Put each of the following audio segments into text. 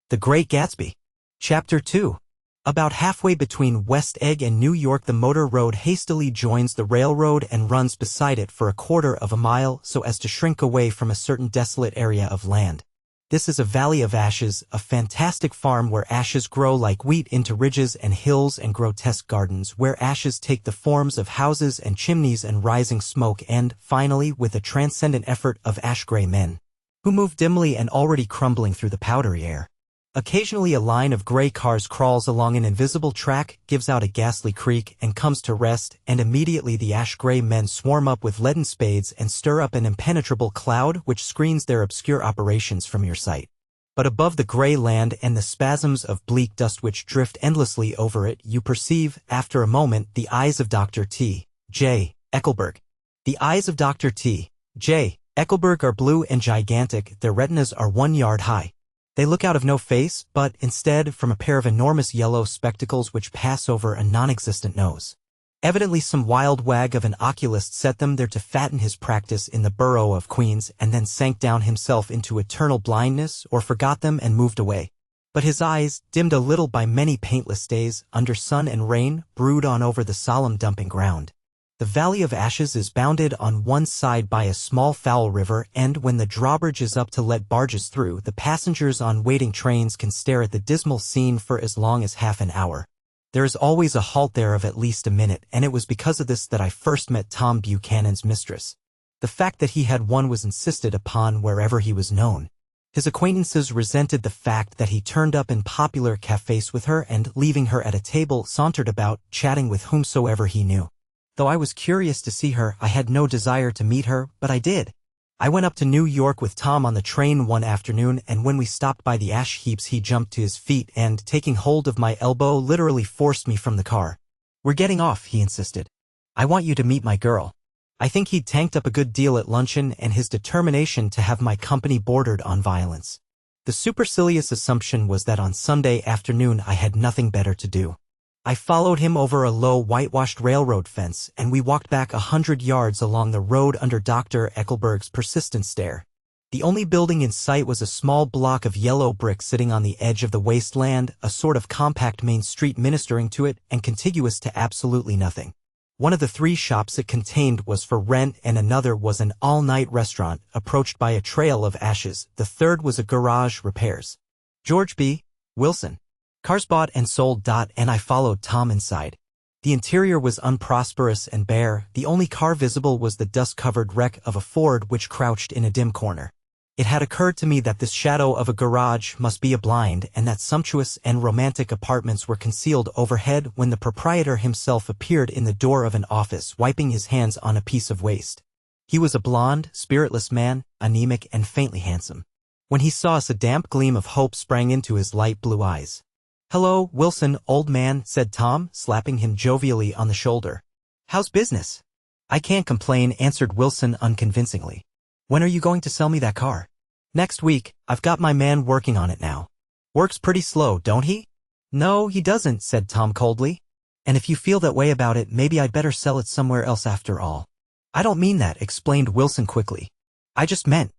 The Great Gatsby. Chapter 2. About halfway between West Egg and New York, the motor road hastily joins the railroad and runs beside it for a quarter of a mile so as to shrink away from a certain desolate area of land. This is a valley of ashes, a fantastic farm where ashes grow like wheat into ridges and hills, and grotesque gardens where ashes take the forms of houses and chimneys and rising smoke, and, finally, with a transcendent effort, of ash-gray men, who move dimly and already crumbling through the powdery air. Occasionally a line of gray cars crawls along an invisible track, gives out a ghastly creak, and comes to rest, and immediately the ash-gray men swarm up with leaden spades and stir up an impenetrable cloud which screens their obscure operations from your sight. But above the gray land and the spasms of bleak dust which drift endlessly over it, you perceive, after a moment, the eyes of Dr. T. J. Eckelberg. The eyes of Dr. T. J. Eckelberg are blue and gigantic. Their retinas are 1 yard high. They look out of no face, but, instead, from a pair of enormous yellow spectacles which pass over a non-existent nose. Evidently some wild wag of an oculist set them there to fatten his practice in the borough of Queens, and then sank down himself into eternal blindness, or forgot them and moved away. But his eyes, dimmed a little by many paintless days, under sun and rain, brood on over the solemn dumping ground. The Valley of Ashes is bounded on one side by a small foul river, and when the drawbridge is up to let barges through, the passengers on waiting trains can stare at the dismal scene for as long as half an hour. There is always a halt there of at least a minute, and it was because of this that I first met Tom Buchanan's mistress. The fact that he had one was insisted upon wherever he was known. His acquaintances resented the fact that he turned up in popular cafes with her and, leaving her at a table, sauntered about, chatting with whomsoever he knew. Though I was curious to see her, I had no desire to meet her, but I did. I went up to New York with Tom on the train one afternoon, and when we stopped by the ash heaps he jumped to his feet and, taking hold of my elbow, literally forced me from the car. "We're getting off," he insisted. "I want you to meet my girl." I think he'd tanked up a good deal at luncheon, and his determination to have my company bordered on violence. The supercilious assumption was that on Sunday afternoon I had nothing better to do. I followed him over a low whitewashed railroad fence, and we walked back 100 yards along the road under Dr. Eckelberg's persistent stare. The only building in sight was a small block of yellow brick sitting on the edge of the wasteland, a sort of compact main street ministering to it, and contiguous to absolutely nothing. One of the 3 shops it contained was for rent, and another was an all-night restaurant, approached by a trail of ashes. The third was a garage repairs. George B. Wilson. Cars bought and sold. And I followed Tom inside. The interior was unprosperous and bare. The only car visible was the dust-covered wreck of a Ford which crouched in a dim corner. It had occurred to me that this shadow of a garage must be a blind, and that sumptuous and romantic apartments were concealed overhead, when the proprietor himself appeared in the door of an office, wiping his hands on a piece of waste. He was a blond, spiritless man, anemic and faintly handsome. When he saw us, a damp gleam of hope sprang into his light blue eyes. "Hello, Wilson, old man," said Tom, slapping him jovially on the shoulder. "How's business?" "I can't complain," answered Wilson unconvincingly. "When are you going to sell me that car?" "Next week. I've got my man working on it now." "Works pretty slow, don't he?" "No, he doesn't," said Tom coldly. "And if you feel that way about it, maybe I'd better sell it somewhere else after all." "I don't mean that," explained Wilson quickly. "I just meant—"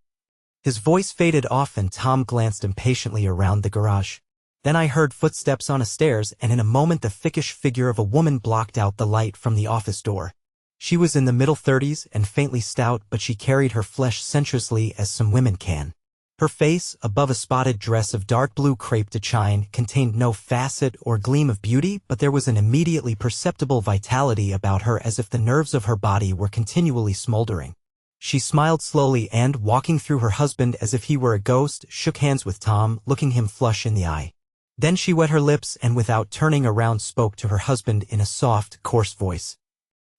His voice faded off and Tom glanced impatiently around the garage. Then I heard footsteps on a stairs, and in a moment the thickish figure of a woman blocked out the light from the office door. She was in the middle 30s and faintly stout, but she carried her flesh sensuously as some women can. Her face, above a spotted dress of dark blue crepe de chine, contained no facet or gleam of beauty, but there was an immediately perceptible vitality about her, as if the nerves of her body were continually smoldering. She smiled slowly and, walking through her husband as if he were a ghost, shook hands with Tom, looking him flush in the eye. Then she wet her lips and, without turning around, spoke to her husband in a soft, coarse voice.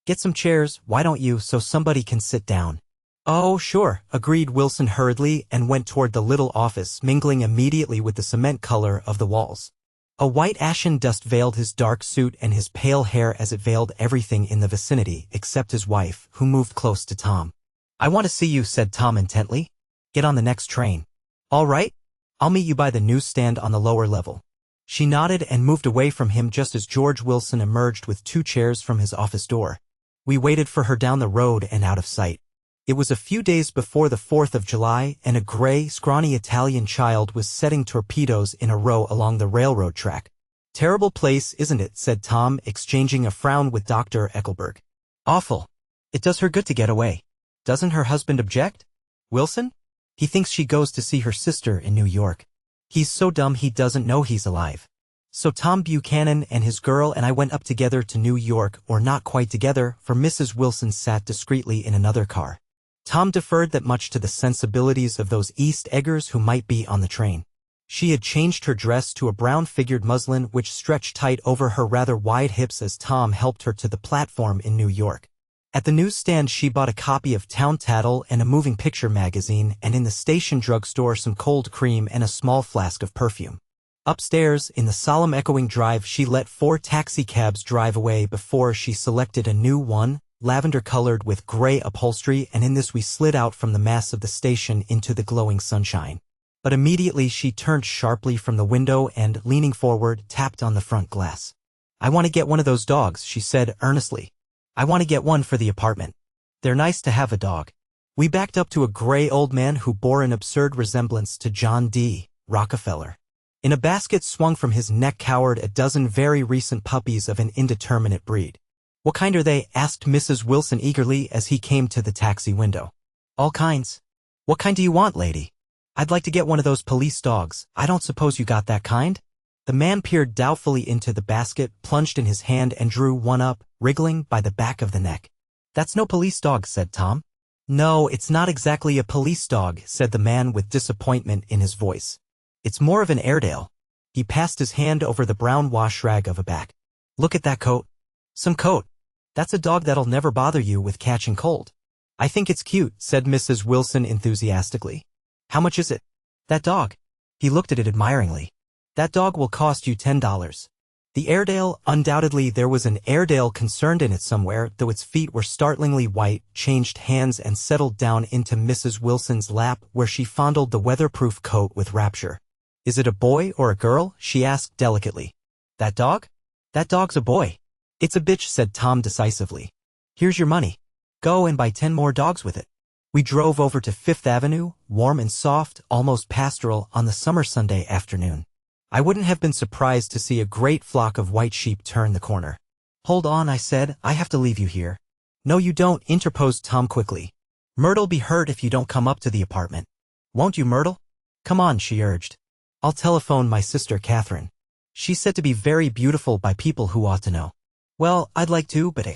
"Get some chairs, why don't you, so somebody can sit down." "Oh, sure," agreed Wilson hurriedly, and went toward the little office, mingling immediately with the cement color of the walls. A white ashen dust veiled his dark suit and his pale hair, as it veiled everything in the vicinity, except his wife, who moved close to Tom. "I want to see you," said Tom intently. "Get on the next train." "All right. I'll meet you by the newsstand on the lower level." She nodded and moved away from him just as George Wilson emerged with 2 chairs from his office door. We waited for her down the road and out of sight. It was a few days before the 4th of July, and a gray, scrawny Italian child was setting torpedoes in a row along the railroad track. "Terrible place, isn't it?" said Tom, exchanging a frown with Dr. Eckelberg. "Awful. It does her good to get away. Doesn't her husband object? Wilson? He thinks she goes to see her sister in New York. He's so dumb he doesn't know he's alive. So Tom Buchanan and his girl and I went up together to New York, or not quite together, for Mrs. Wilson sat discreetly in another car. Tom deferred that much to the sensibilities of those East Eggers who might be on the train. She had changed her dress to a brown-figured muslin which stretched tight over her rather wide hips as Tom helped her to the platform in New York. At the newsstand she bought a copy of Town Tattle and a moving picture magazine, and in the station drugstore some cold cream and a small flask of perfume. Upstairs, in the solemn echoing drive, she let 4 taxicabs drive away before she selected a new one, lavender-colored with gray upholstery, and in this we slid out from the mass of the station into the glowing sunshine. But immediately she turned sharply from the window and, leaning forward, tapped on the front glass. "I want to get one of those dogs," she said earnestly. "I want to get one for the apartment. They're nice to have a dog." We backed up to a gray old man who bore an absurd resemblance to John D. Rockefeller. In a basket swung from his neck cowered a dozen very recent puppies of an indeterminate breed. "What kind are they?" asked Mrs. Wilson eagerly as he came to the taxi window. "All kinds." "What kind do you want, lady?" "I'd like to get one of those police dogs. I don't suppose you got that kind?" The man peered doubtfully into the basket, plunged in his hand and drew one up, wriggling by the back of the neck. "That's no police dog," said Tom. "No, it's not exactly a police dog," said the man with disappointment in his voice. "It's more of an Airedale." He passed his hand over the brown wash rag of a back. "Look at that coat." "Some coat. That's a dog that'll never bother you with catching cold." "I think it's cute," said Mrs. Wilson enthusiastically. "How much is it?" "That dog." He looked at it admiringly. "That dog will cost you $10. The Airedale, undoubtedly there was an Airedale concerned in it somewhere, though its feet were startlingly white, changed hands and settled down into Mrs. Wilson's lap, where she fondled the weatherproof coat with rapture. "Is it a boy or a girl?" she asked delicately. "That dog? That dog's a boy." "It's a bitch," said Tom decisively. "Here's your money. Go and buy 10 more dogs with it." We drove over to Fifth Avenue, warm and soft, almost pastoral, on the summer Sunday afternoon. I wouldn't have been surprised to see a great flock of white sheep turn the corner. "Hold on," I said, "I have to leave you here." "No you don't," interposed Tom quickly. "Myrtle'll be hurt if you don't come up to the apartment." "Won't you, Myrtle?" "Come on," she urged. "I'll telephone my sister Catherine. She's said to be very beautiful by people who ought to know." "Well, I'd like to, but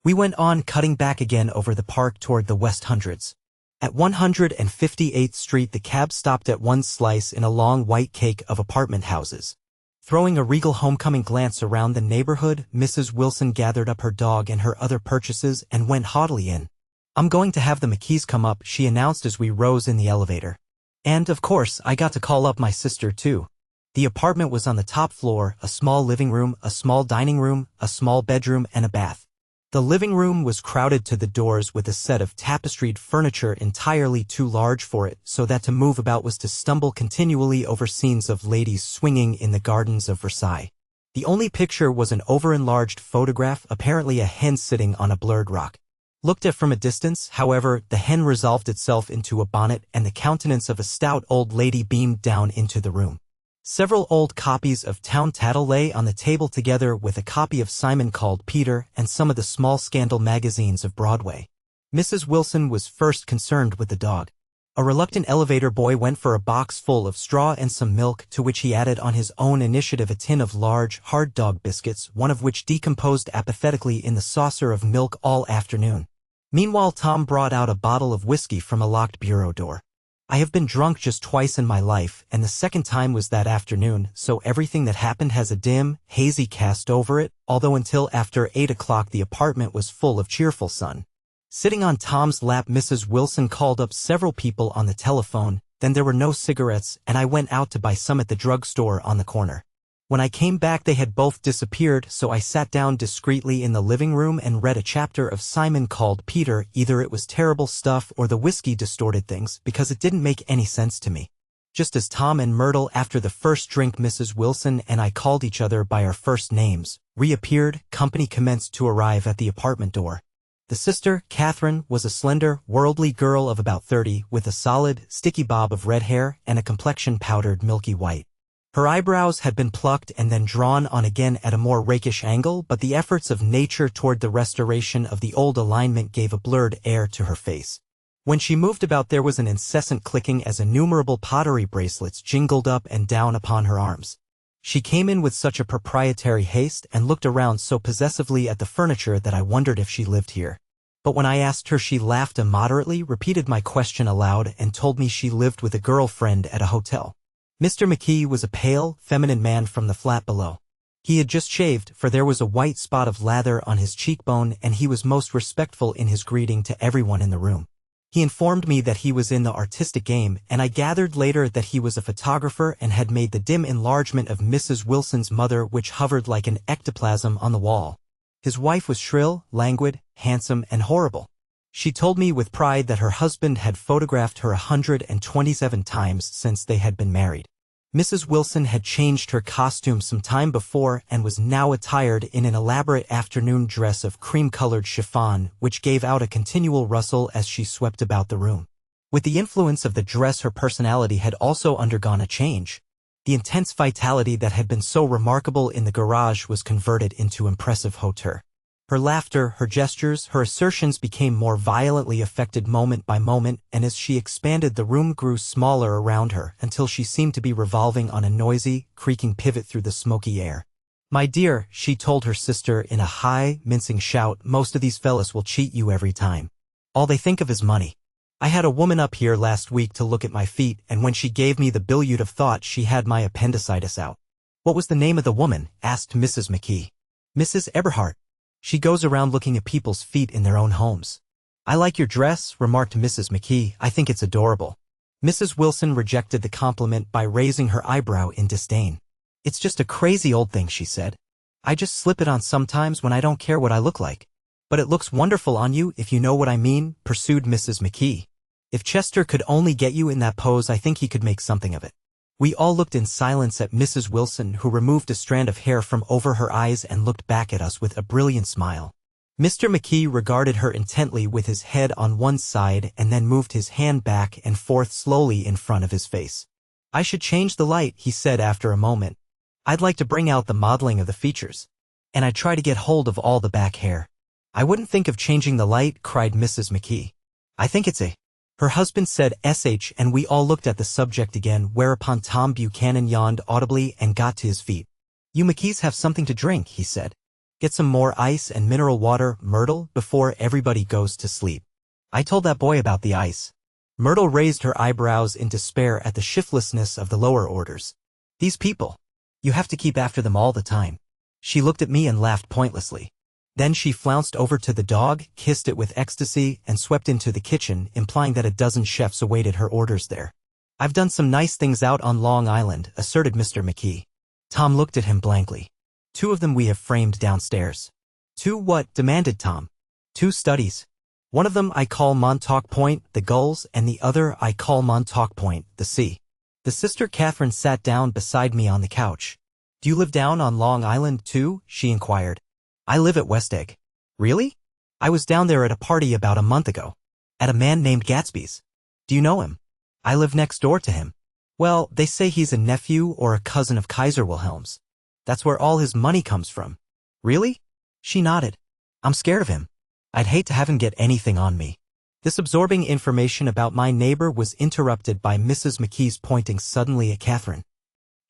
We went on, cutting back again over the park toward the West Hundreds. At 158th Street the cab stopped at one slice in a long white cake of apartment houses. Throwing a regal homecoming glance around the neighborhood, Mrs. Wilson gathered up her dog and her other purchases and went haughtily in. "I'm going to have the McKees come up," she announced as we rose in the elevator. "And, of course, I got to call up my sister, too." The apartment was on the top floor, a small living room, a small dining room, a small bedroom, and a bath. The living room was crowded to the doors with a set of tapestried furniture entirely too large for it, so that to move about was to stumble continually over scenes of ladies swinging in the gardens of Versailles. The only picture was an over-enlarged photograph, apparently a hen sitting on a blurred rock. Looked at from a distance, however, the hen resolved itself into a bonnet, and the countenance of a stout old lady beamed down into the room. Several old copies of Town Tattle lay on the table together with a copy of Simon Called Peter and some of the small scandal magazines of Broadway. Mrs. Wilson was first concerned with the dog. A reluctant elevator boy went for a box full of straw and some milk, to which he added on his own initiative a tin of large, hard dog biscuits, one of which decomposed apathetically in the saucer of milk all afternoon. Meanwhile Tom brought out a bottle of whiskey from a locked bureau door. I have been drunk just twice in my life, and the second time was that afternoon, so everything that happened has a dim, hazy cast over it, although until after 8 o'clock the apartment was full of cheerful sun. Sitting on Tom's lap, Mrs. Wilson called up several people on the telephone, then there were no cigarettes, and I went out to buy some at the drugstore on the corner. When I came back they had both disappeared, so I sat down discreetly in the living room and read a chapter of Simon Called Peter. Either it was terrible stuff or the whiskey distorted things, because it didn't make any sense to me. Just as Tom and Myrtle, after the first drink Mrs. Wilson and I called each other by our first names, reappeared, company commenced to arrive at the apartment door. The sister, Catherine, was a slender, worldly girl of about 30 with a solid, sticky bob of red hair and a complexion powdered milky white. Her eyebrows had been plucked and then drawn on again at a more rakish angle, but the efforts of nature toward the restoration of the old alignment gave a blurred air to her face. When she moved about there was an incessant clicking as innumerable pottery bracelets jingled up and down upon her arms. She came in with such a proprietary haste and looked around so possessively at the furniture that I wondered if she lived here. But when I asked her she laughed immoderately, repeated my question aloud, and told me she lived with a girlfriend at a hotel. Mr. McKee was a pale, feminine man from the flat below. He had just shaved, for there was a white spot of lather on his cheekbone, and he was most respectful in his greeting to everyone in the room. He informed me that he was in the artistic game, and I gathered later that he was a photographer and had made the dim enlargement of Mrs. Wilson's mother which hovered like an ectoplasm on the wall. His wife was shrill, languid, handsome, and horrible. She told me with pride that her husband had photographed her 127 times since they had been married. Mrs. Wilson had changed her costume some time before and was now attired in an elaborate afternoon dress of cream-colored chiffon, which gave out a continual rustle as she swept about the room. With the influence of the dress, her personality had also undergone a change. The intense vitality that had been so remarkable in the garage was converted into impressive hauteur. Her laughter, her gestures, her assertions became more violently affected moment by moment, and as she expanded the room grew smaller around her until she seemed to be revolving on a noisy, creaking pivot through the smoky air. "My dear," she told her sister in a high, mincing shout, "most of these fellas will cheat you every time. All they think of is money. I had a woman up here last week to look at my feet, and when she gave me the bill you'd have thought she had my appendicitis out." "What was the name of the woman?" asked Mrs. McKee. "Mrs. Eberhardt. She goes around looking at people's feet in their own homes." "I like your dress," remarked Mrs. McKee. "I think it's adorable." Mrs. Wilson rejected the compliment by raising her eyebrow in disdain. "It's just a crazy old thing," she said. "I just slip it on sometimes when I don't care what I look like." "But it looks wonderful on you, if you know what I mean," pursued Mrs. McKee. "If Chester could only get you in that pose, I think he could make something of it." We all looked in silence at Mrs. Wilson, who removed a strand of hair from over her eyes and looked back at us with a brilliant smile. Mr. McKee regarded her intently with his head on one side and then moved his hand back and forth slowly in front of his face. "I should change the light," he said after a moment. "I'd like to bring out the modeling of the features. And I'd try to get hold of all the back hair." "I wouldn't think of changing the light," cried Mrs. McKee. "I think it's a—" Her husband said "sh," and we all looked at the subject again, whereupon Tom Buchanan yawned audibly and got to his feet. "You McKees have something to drink," he said. "Get some more ice and mineral water, Myrtle, before everybody goes to sleep." "I told that boy about the ice." Myrtle raised her eyebrows in despair at the shiftlessness of the lower orders. "These people. You have to keep after them all the time." She looked at me and laughed pointlessly. Then she flounced over to the dog, kissed it with ecstasy, and swept into the kitchen, implying that a dozen chefs awaited her orders there. "I've done some nice things out on Long Island," asserted Mr. McKee. Tom looked at him blankly. "2 of them we have framed downstairs." "2 what?" demanded Tom. "2 studies. One of them I call Montauk Point, the gulls, and the other I call Montauk Point, the sea." The sister Catherine sat down beside me on the couch. "Do you live down on Long Island, too?" she inquired. "I live at West Egg." "Really?" "I was down there at a party about a month ago. At a man named Gatsby's." "Do you know him?" "I live next door to him." "Well, they say he's a nephew or a cousin of Kaiser Wilhelm's. That's where all his money comes from." "Really?" She nodded. "I'm scared of him. I'd hate to have him get anything on me." This absorbing information about my neighbor was interrupted by Mrs. McKee's pointing suddenly at Catherine.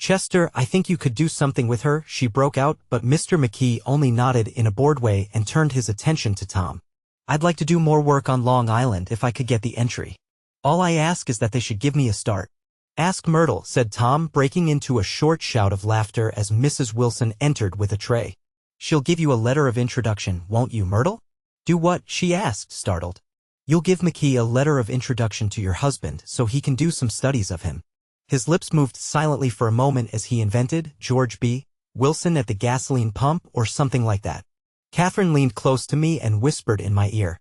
"Chester, I think you could do something with her," she broke out, but Mr. McKee only nodded in a bored way and turned his attention to Tom. "I'd like to do more work on Long Island if I could get the entry. All I ask is that they should give me a start." "Ask Myrtle," said Tom, breaking into a short shout of laughter as Mrs. Wilson entered with a tray. "She'll give you a letter of introduction, won't you, Myrtle?" "Do what?" she asked, startled. "You'll give McKee a letter of introduction to your husband so he can do some studies of him." His lips moved silently for a moment as he invented George B. Wilson at the gasoline pump or something like that. Catherine leaned close to me and whispered in my ear.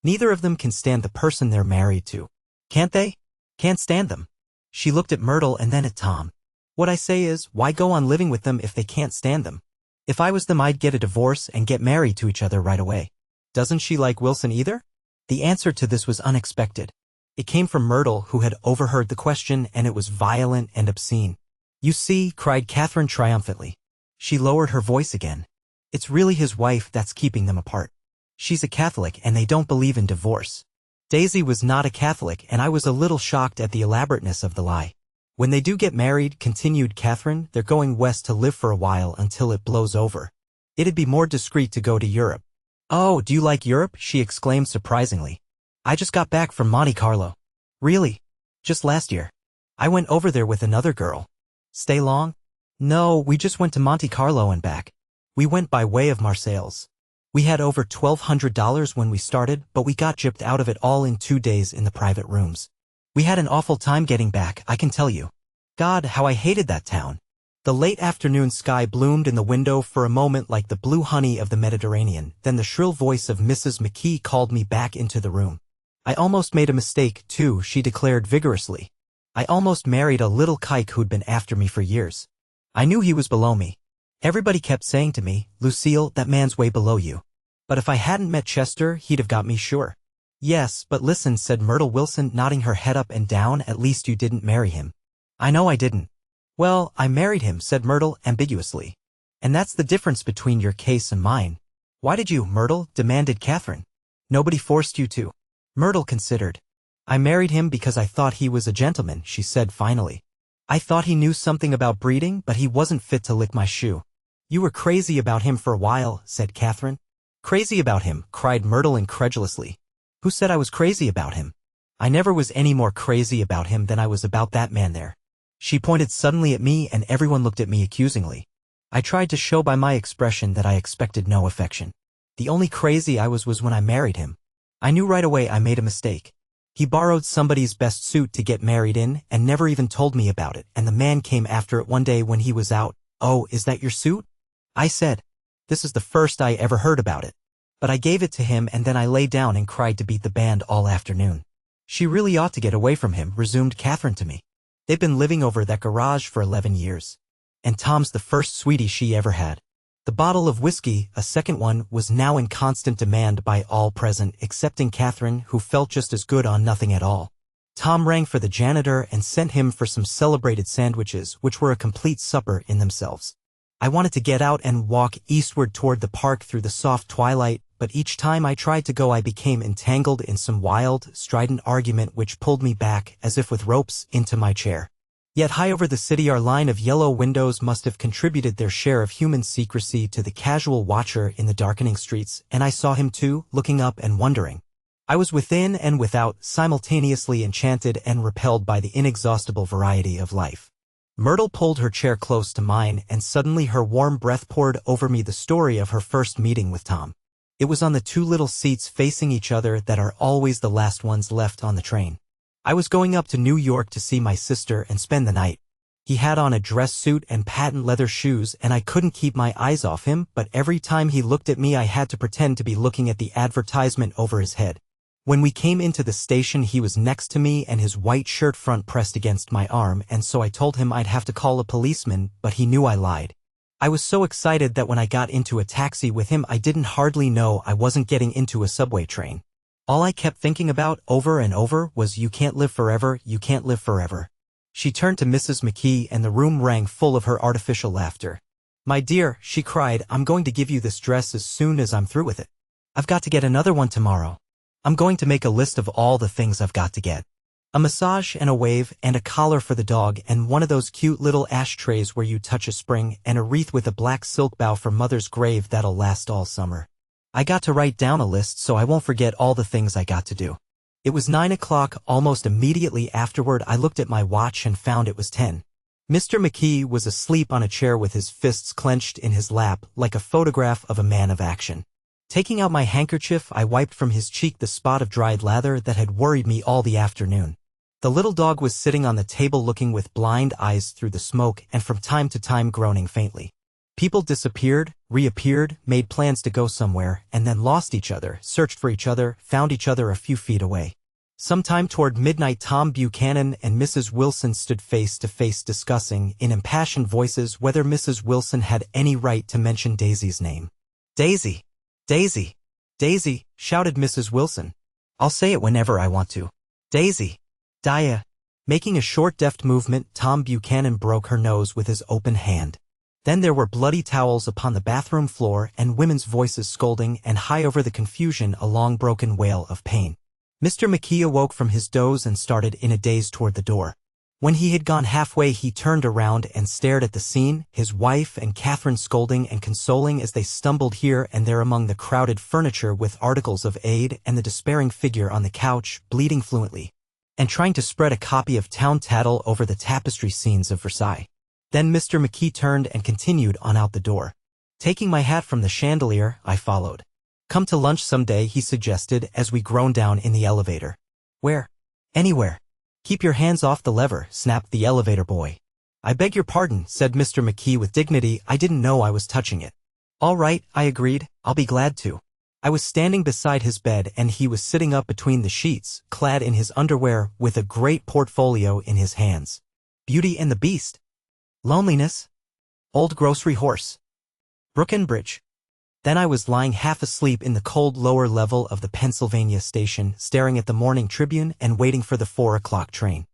"Neither of them can stand the person they're married to." "Can't they?" "Can't stand them." She looked at Myrtle and then at Tom. "What I say is, why go on living with them if they can't stand them? If I was them, I'd get a divorce and get married to each other right away." Doesn't she like Wilson either? The answer to this was unexpected. It came from Myrtle, who had overheard the question, and it was violent and obscene. You see, cried Catherine triumphantly. She lowered her voice again. It's really his wife that's keeping them apart. She's a Catholic and they don't believe in divorce. Daisy was not a Catholic, and I was a little shocked at the elaborateness of the lie. When they do get married, continued Catherine, they're going west to live for a while until it blows over. It'd be more discreet to go to Europe. Oh, do you like Europe? She exclaimed surprisingly. I just got back from Monte Carlo. Really? Just last year. I went over there with another girl. Stay long? No, we just went to Monte Carlo and back. We went by way of Marseilles. We had over $1,200 when we started, but we got gypped out of it all in 2 days in the private rooms. We had an awful time getting back, I can tell you. God, how I hated that town. The late afternoon sky bloomed in the window for a moment like the blue honey of the Mediterranean, then the shrill voice of Mrs. McKee called me back into the room. I almost made a mistake, too, she declared vigorously. I almost married a little kike who'd been after me for years. I knew he was below me. Everybody kept saying to me, Lucille, that man's way below you. But if I hadn't met Chester, he'd have got me sure. Yes, but listen, said Myrtle Wilson, nodding her head up and down, at least you didn't marry him. I know I didn't. Well, I married him, said Myrtle ambiguously. And that's the difference between your case and mine. Why did you, Myrtle? Demanded Catherine. Nobody forced you to. Myrtle considered. I married him because I thought he was a gentleman, she said finally. I thought he knew something about breeding, but he wasn't fit to lick my shoe. You were crazy about him for a while, said Catherine. Crazy about him, cried Myrtle incredulously. Who said I was crazy about him? I never was any more crazy about him than I was about that man there. She pointed suddenly at me and everyone looked at me accusingly. I tried to show by my expression that I expected no affection. The only crazy I was when I married him. I knew right away I made a mistake. He borrowed somebody's best suit to get married in and never even told me about it, and the man came after it one day when he was out. Oh, is that your suit? I said. This is the first I ever heard about it. But I gave it to him and then I lay down and cried to beat the band all afternoon. She really ought to get away from him, resumed Catherine to me. They've been living over that garage for 11 years. And Tom's the first sweetie she ever had. The bottle of whiskey, a second one, was now in constant demand by all present excepting Catherine, who felt just as good on nothing at all. Tom rang for the janitor and sent him for some celebrated sandwiches, which were a complete supper in themselves. I wanted to get out and walk eastward toward the park through the soft twilight, but each time I tried to go I became entangled in some wild, strident argument which pulled me back, as if with ropes, into my chair. Yet high over the city our line of yellow windows must have contributed their share of human secrecy to the casual watcher in the darkening streets, and I saw him too, looking up and wondering. I was within and without, simultaneously enchanted and repelled by the inexhaustible variety of life. Myrtle pulled her chair close to mine, and suddenly her warm breath poured over me the story of her first meeting with Tom. It was on the two little seats facing each other that are always the last ones left on the train. I was going up to New York to see my sister and spend the night. He had on a dress suit and patent leather shoes, and I couldn't keep my eyes off him, but every time he looked at me I had to pretend to be looking at the advertisement over his head. When we came into the station he was next to me and his white shirt front pressed against my arm, and so I told him I'd have to call a policeman, but he knew I lied. I was so excited that when I got into a taxi with him I didn't hardly know I wasn't getting into a subway train. All I kept thinking about over and over was you can't live forever, you can't live forever. She turned to Mrs. McKee and the room rang full of her artificial laughter. My dear, she cried, I'm going to give you this dress as soon as I'm through with it. I've got to get another one tomorrow. I'm going to make a list of all the things I've got to get. A massage and a wave and a collar for the dog and one of those cute little ashtrays where you touch a spring and a wreath with a black silk bow for Mother's grave that'll last all summer. I got to write down a list so I won't forget all the things I got to do. It was 9 o'clock. Almost immediately afterward I looked at my watch and found it was 10. Mr. McKee was asleep on a chair with his fists clenched in his lap like a photograph of a man of action. Taking out my handkerchief I wiped from his cheek the spot of dried lather that had worried me all the afternoon. The little dog was sitting on the table looking with blind eyes through the smoke and from time to time groaning faintly. People disappeared, reappeared, made plans to go somewhere, and then lost each other, searched for each other, found each other a few feet away. Sometime toward midnight Tom Buchanan and Mrs. Wilson stood face to face discussing, in impassioned voices, whether Mrs. Wilson had any right to mention Daisy's name. Daisy! Daisy! Daisy, shouted Mrs. Wilson. I'll say it whenever I want to. Daisy. Dia. Making a short deft movement, Tom Buchanan broke her nose with his open hand. Then there were bloody towels upon the bathroom floor and women's voices scolding, and high over the confusion a long broken wail of pain. Mr. McKee awoke from his doze and started in a daze toward the door. When he had gone halfway, he turned around and stared at the scene, his wife and Catherine scolding and consoling as they stumbled here and there among the crowded furniture with articles of aid, and the despairing figure on the couch, bleeding fluently, and trying to spread a copy of Town Tattle over the tapestry scenes of Versailles. Then Mr. McKee turned and continued on out the door. Taking my hat from the chandelier, I followed. Come to lunch someday, he suggested as we groaned down in the elevator. Where? Anywhere. Keep your hands off the lever, snapped the elevator boy. I beg your pardon, said Mr. McKee with dignity. I didn't know I was touching it. All right, I agreed. I'll be glad to. I was standing beside his bed and he was sitting up between the sheets, clad in his underwear with a great portfolio in his hands. Beauty and the Beast. Loneliness. Old Grocery Horse. Brookenbridge. Then I was lying half asleep in the cold lower level of the Pennsylvania station, staring at the Morning Tribune and waiting for the 4 o'clock train.